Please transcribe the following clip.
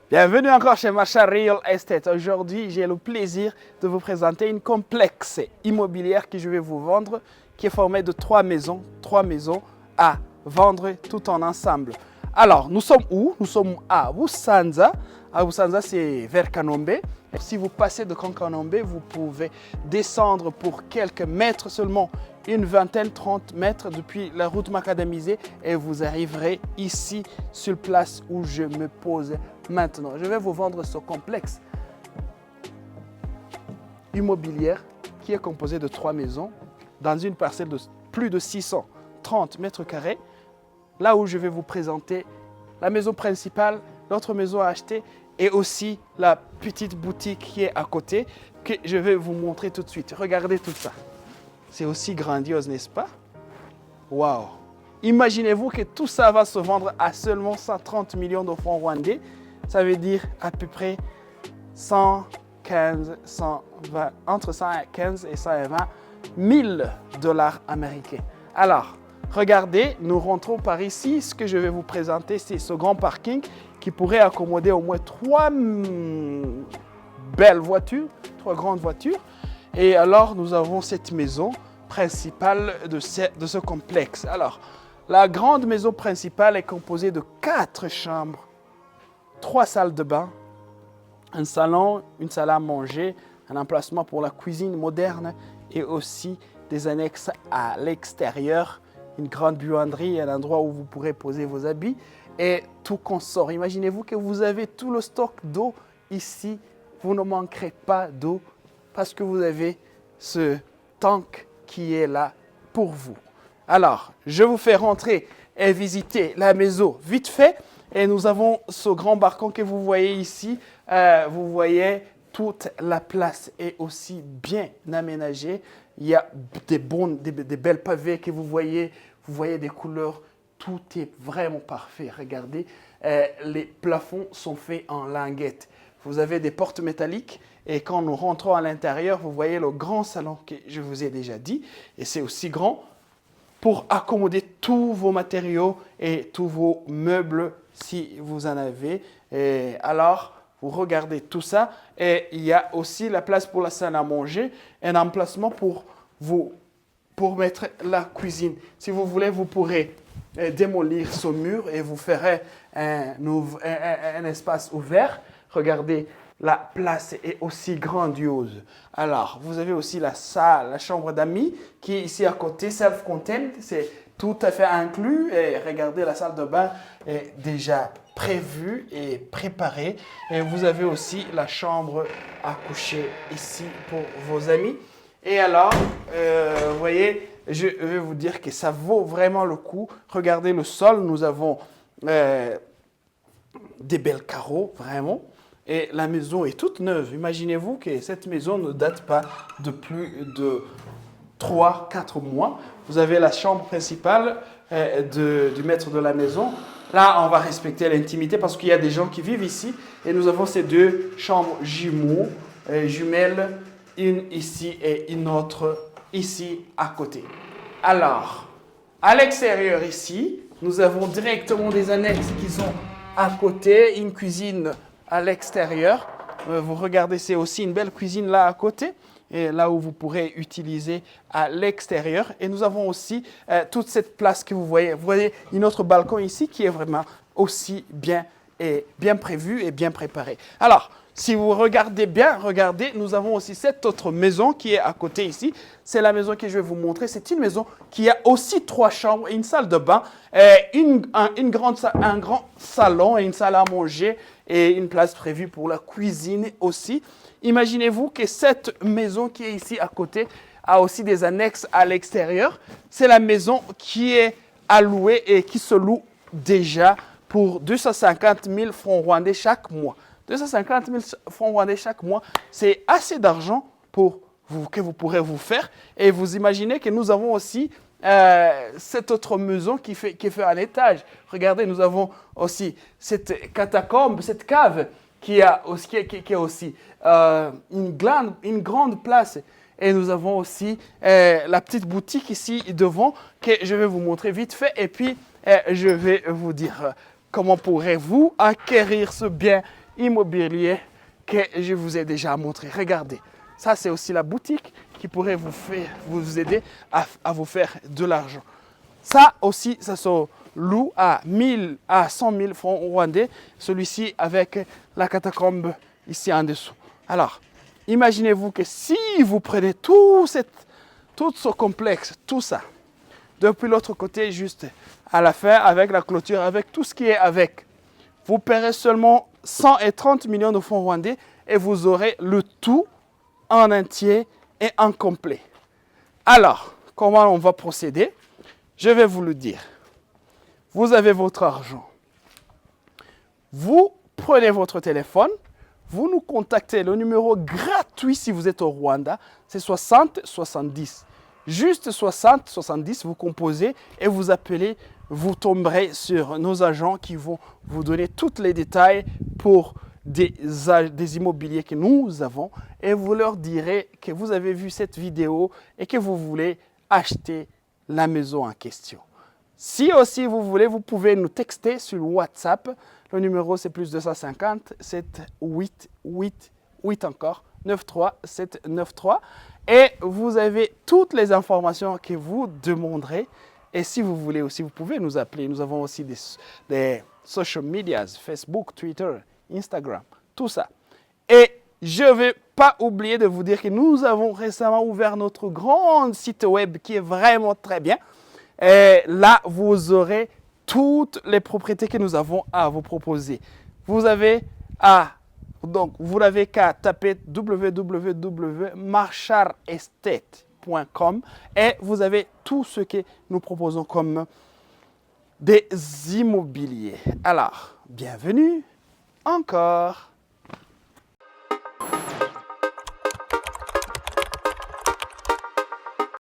Bienvenue encore chez Macha Real Estate. Aujourd'hui, j'ai le plaisir de vous présenter une complexe immobilière que je vais vous vendre, qui est formée de trois maisons à vendre tout en ensemble. Alors, nous sommes où? Nous sommes à Busanza. À Busanza, c'est vers Kanombe. Si vous passez de Kanombe, vous pouvez descendre pour quelques mètres seulement, une vingtaine, 30 mètres depuis la route macadamisée et vous arriverez ici sur place où je me pose maintenant. Je vais vous vendre ce complexe immobilier qui est composé de trois maisons dans une parcelle de plus de 630 mètres carrés. Là où je vais vous présenter la maison principale, l'autre maison à acheter et aussi la petite boutique qui est à côté que je vais vous montrer tout de suite. Regardez tout ça. C'est aussi grandiose, n'est-ce pas? Waouh! Imaginez-vous que tout ça va se vendre à seulement 130 millions de francs rwandais. Ça veut dire à peu près 120, entre 115 et 120 000 dollars américains. Alors, regardez, nous rentrons par ici. Ce que je vais vous présenter, c'est ce grand parking qui pourrait accommoder au moins trois belles voitures, trois grandes voitures. Et alors, nous avons cette maison principale de ce complexe. Alors, la grande maison principale est composée de 4 chambres, 3 salles de bain, un salon, une salle à manger, un emplacement pour la cuisine moderne et aussi des annexes à l'extérieur, une grande buanderie, un endroit où vous pourrez poser vos habits et tout consort. Imaginez-vous que vous avez tout le stock d'eau ici. Vous ne manquerez pas d'eau parce que vous avez ce tank qui est là pour vous. Alors, je vous fais rentrer et visiter la maison vite fait. Et nous avons ce grand balcon que vous voyez ici. Vous voyez, toute la place est aussi bien aménagée. Il y a des belles pavés que vous voyez des couleurs. Tout est vraiment parfait. Regardez, les plafonds sont faits en languettes. Vous avez des portes métalliques et quand nous rentrons à l'intérieur, vous voyez le grand salon que je vous ai déjà dit. Et c'est aussi grand pour accommoder tous vos matériaux et tous vos meubles si vous en avez. Et alors, vous regardez tout ça et il y a aussi la place pour la salle à manger, un emplacement pour mettre la cuisine. Si vous voulez, vous pourrez démolir ce mur et vous ferez un espace ouvert. Regardez, la place est aussi grandiose. Alors, vous avez aussi la salle, la chambre d'amis qui est ici à côté, self-contained, c'est tout à fait inclus. Et regardez, la salle de bain est déjà prévue et préparée. Et vous avez aussi la chambre à coucher ici pour vos amis. Et alors, vous voyez, je vais vous dire que ça vaut vraiment le coup. Regardez le sol, nous avons des belles carreaux, vraiment. Et la maison est toute neuve. Imaginez-vous que cette maison ne date pas de plus de 3-4 mois. Vous avez la chambre principale du maître de la maison. Là, on va respecter l'intimité parce qu'il y a des gens qui vivent ici. Et nous avons ces deux chambres jumelles, une ici et une autre ici à côté. Alors, à l'extérieur ici, nous avons directement des annexes qui sont à côté, une cuisine à l'extérieur. Vous regardez, c'est aussi une belle cuisine là à côté, et là où vous pourrez utiliser à l'extérieur. Et nous avons aussi toute cette place que vous voyez. Vous voyez une autre balcon ici qui est vraiment aussi bien prévu et bien préparé. Alors, si vous regardez bien, regardez, nous avons aussi cette autre maison qui est à côté ici. C'est la maison que je vais vous montrer. C'est une maison qui a aussi 3 chambres, une salle de bain, un grand salon et une salle à manger et une place prévue pour la cuisine aussi. Imaginez-vous que cette maison qui est ici à côté a aussi des annexes à l'extérieur. C'est la maison qui est allouée et qui se loue déjà pour 250 000 francs rwandais chaque mois. 250 000 francs rwandais chaque mois, c'est assez d'argent pour vous, que vous pourrez vous faire. Et vous imaginez que nous avons aussi cette autre maison qui fait un étage. Regardez, nous avons aussi cette catacombe, cette cave qui a aussi une grande place. Et nous avons aussi la petite boutique ici devant que je vais vous montrer vite fait. Et puis, je vais vous dire comment pourrez-vous acquérir ce bien immobilier que je vous ai déjà montré. Regardez, ça c'est aussi la boutique qui pourrait vous aider à vous faire de l'argent. Ça aussi, ça se loue à 1000 à 100 000 francs rwandais. Celui-ci avec la catacombe ici en dessous. Alors, imaginez-vous que si vous prenez tout ce complexe, tout ça, depuis l'autre côté, juste à la fin, avec la clôture, avec tout ce qui est avec, vous paierez seulement 130 millions de francs rwandais et vous aurez le tout en entier et en complet. Alors, comment on va procéder? Je vais vous le dire. Vous avez votre argent. Vous prenez votre téléphone, vous nous contactez. Le numéro gratuit si vous êtes au Rwanda, c'est 60 70. Juste 60 70, vous composez et vous appelez. Vous tomberez sur nos agents qui vont vous donner tous les détails pour des immobiliers que nous avons. Et vous leur direz que vous avez vu cette vidéo et que vous voulez acheter la maison en question. Si aussi vous voulez, vous pouvez nous texter sur WhatsApp. Le numéro c'est plus 250 788 encore 93793 et vous avez toutes les informations que vous demanderez. Et si vous voulez aussi, vous pouvez nous appeler. Nous avons aussi des social medias, Facebook, Twitter, Instagram, tout ça. Et je ne vais pas oublier de vous dire que nous avons récemment ouvert notre grand site web qui est vraiment très bien. Et là, vous aurez toutes les propriétés que nous avons à vous proposer. Vous n'avez qu'à taper www.marcharestate.com et vous avez tout ce que nous proposons comme des immobiliers. Alors, bienvenue encore.